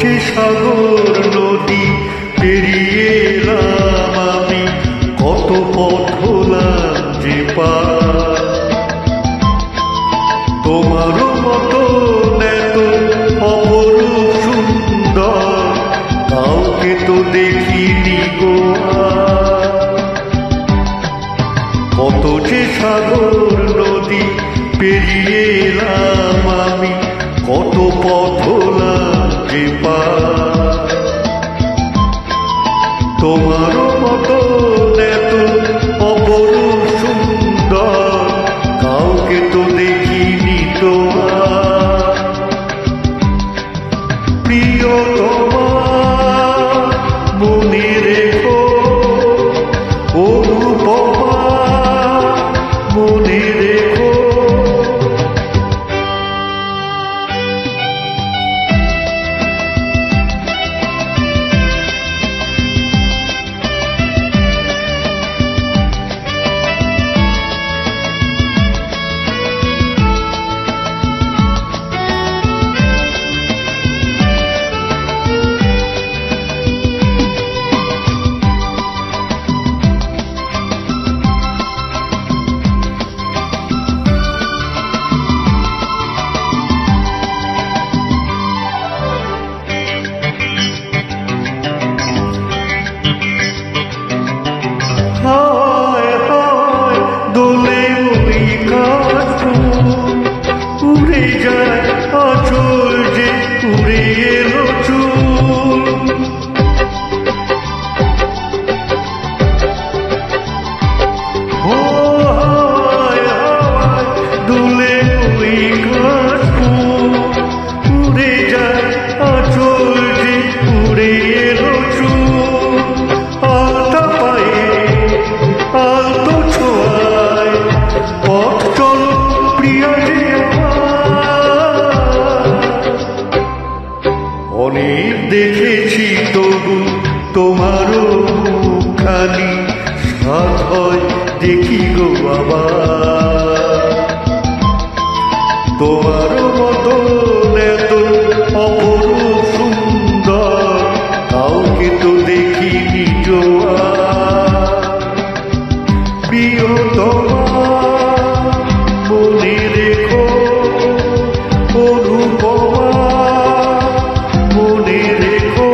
যে সাগর নদী পেরিয়ে এলাম আমি, কত পথ হলাম যে পার। তোমারও মতো এত অপরূপ সুন্দর কাউকে তো দেখিনি গো আর। কত যে সাগর নদী পেরিয়ে এলাম আমি, কত পথ হলাম যে পার। তোমারও মতো এত অপরূপ সুন্দর কাউকে তো দেখিনি তোমার। প্রিয়তমা মনে রেখো, অনুপমা মনে রেখো। দোলে ওই কাশফুল উড়ে যায় আঁচল যে উড়ে এলো চুল। দোলে ওই কাশফুল উড়ে যায় আঁচল যে উড়ে এলো চুল। আলতা পায়ে আলতো ছোঁয়ায় পথ চলো প্রিয়া যে আমার। অনেক দেখেছি তবু তোমারও মুখখানি, সাধ হয় দেখি গো আবার। তোমারও মতো এত অপরূপ সুন্দর কাউকে তো দেখিনি জোয়ার। প্রিয়তমা মনে রেখো, অনুপমা মনে রেখো।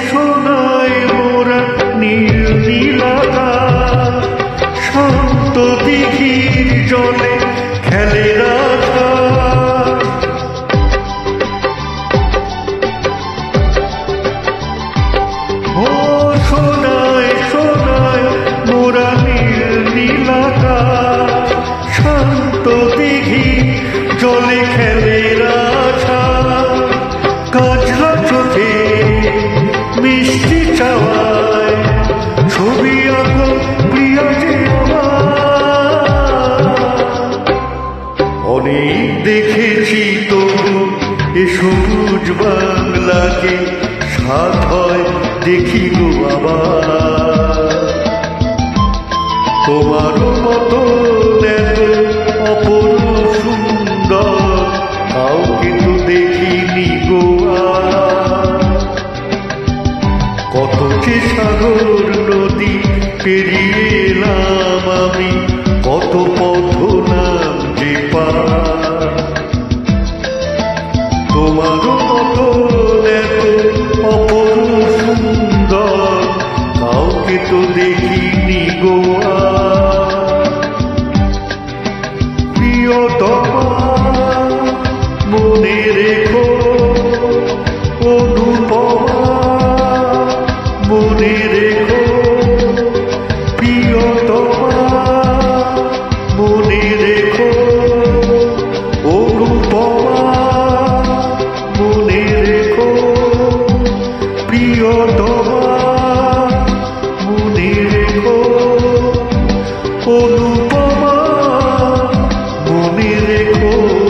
সোনায় মোরা নীল নীলাকাশ, শান্ত দিঘির জলে খেলে রাধা। ও সোনায় মোরা নীল নীলাকাশ, শান্ত দিঘির জলে খেলে রাধা। কাজলা চোখে মিষ্টি চাওয়ায় ছবি আঁকো প্রিয়া যে আমার। অনেক দেখেছি তবু এ সবুজ বাংলাকে, সাধ হয় দেখি গো আবার। তোমারও মতো এত অপরূপ সুন্দর কাউকে তো দেখিনি গো আর। কত যে সাগর নদী পেরিয়ে এলাম আমি, কত পথ হলাম যে পার। তোমারও মতো এত অপরূপ সুন্দর কাউকে তো দেখিনি গো আর। প্রিয়তমা মনে রেখো, অনুপমা মনে দেখো